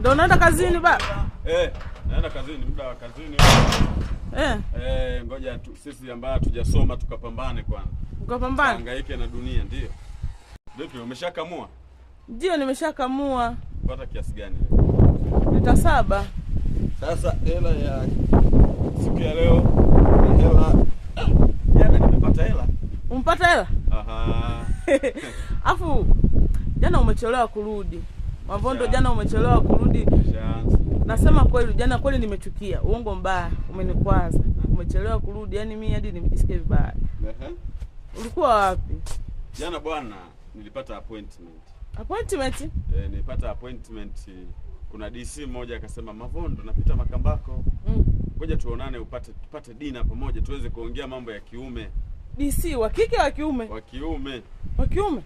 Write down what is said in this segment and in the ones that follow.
Ndio unaenda kazini baba? Naenda kazini, muda wa kazini. Ngoja tu sisi ambao hatujasoma tukapambane kwanza. Ukapambane? Hangaike na dunia, ndio. Vipi, umeshakamua? Ndio, nimeshakamua. Pata kiasi gani? Lita 7. Sasa hela ya siku ya leo, hela jana nimepata hela. Umpata hela? Aha. Afu jana umechelewa kurudi. Mavondo, jana umechelewa kurudi. Nasema kweli, jana kweli nimechukia. Uongo mbaya, umenikwaza. Umechelewa kurudi, yani mimi hadi nimejisikia vibaya. Ulikuwa wapi? Jana bwana, nilipata appointment. Appointment? Nilipata appointment. Kuna DC mmoja akasema, Mavondo, napita Makambako. Ngoja tuonane tupate dinner pamoja tuweze kuongea mambo ya kiume. DC wa kike wa kiume? Wa kiume. Wa kiume?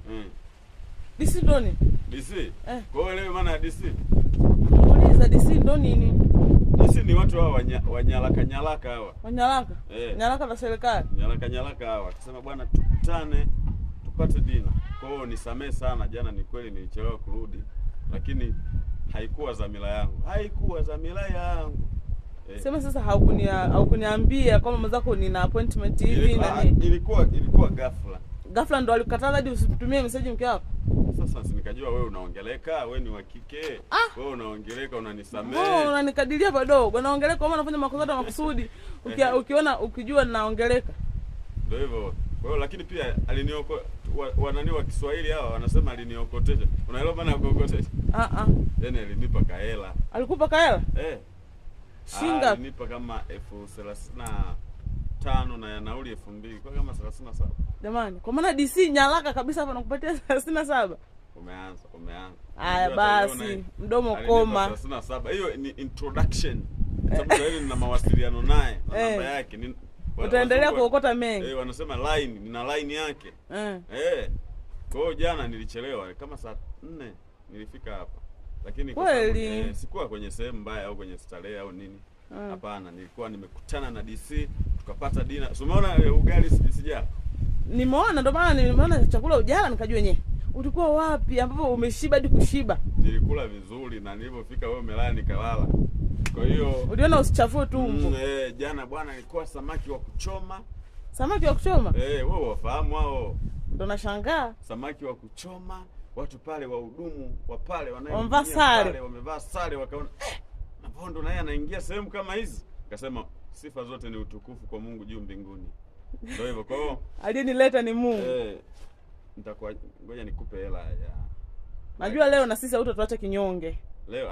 DC ndo nini? DC? Kwa hiyo leo maana ya DC? Uliza DC ndo nini? DC ni watu hao wanyalaka hawa. Wanyalaka? Nyalaka za serikali. Nyalaka hawa. Akasema bwana tukutane tupate dinner. Kwa hiyo nisamee sana, jana ni kweli nilichelewa kurudi, lakini haikuwa dhamira yangu. Sema sasa haukuniambia kama mzako nina appointment hivi na nini? Ilikuwa ghafla. Ghafla ndo alikataza hadi usitumie message mke wako. Sasa nikajua wewe unaongeleka, wewe ni wa kike. Wewe unaongeleka, unanisamee. Wewe unanikadiria bado. Unaongeleka kama unafanya makosa ya makusudi. Ukijua ninaongeleka. Ndio hivyo. Kwa hiyo lakini pia wanani wa Kiswahili hawa wanasema aliniokotesha. Unaelewa maana ya kuokotesha? Yaani alinipa kahela. Alikupa kahela? Shinga. Alinipa kama 35 na ya nauli 2000, kwa kama 37. Jamani, kwa maana DC nyalaka kabisa hapa nakupatia 37. Umeanza. Haya basi, mdomo koma. 37. Hiyo ni introduction. Sababu hili nina mawasiliano naye, na namba yake. Utaendelea kuokota mengi. Wanasema line, nina line yake. Kwa hiyo jana nilichelewa kama saa 4 nilifika hapa. Lakini kwa sababu sikuwa kwenye sehemu mbaya au kwenye starehe au nini. Hapana, nilikuwa nimekutana na DC, tukapata dinner. Umeona ugali sijala? Nimeona, ndio maana nimeona chakula ujala nikajua yenyewe. Ulikuwa wapi ambapo umeshiba hadi kushiba? Nilikula vizuri na nilipofika wewe umelala nikalala. Kwa hiyo uliona usichafue tumbo. Jana bwana ilikuwa samaki wa kuchoma. Samaki wa kuchoma? Wewe wafahamu hao? Ndio nashangaa. Samaki wa kuchoma, watu pale wahudumu wa pale wamevaa sare. Wamevaa sare wakaona Mavondo naye anaingia sehemu kama hizi. Akasema sifa zote ni utukufu kwa Mungu juu mbinguni. Ndio hivyo. Kwa hiyo aliyenileta ni Mungu. Ngoja nikupe hela ya. Najua leo na sisi hutatuacha kinyonge. Leo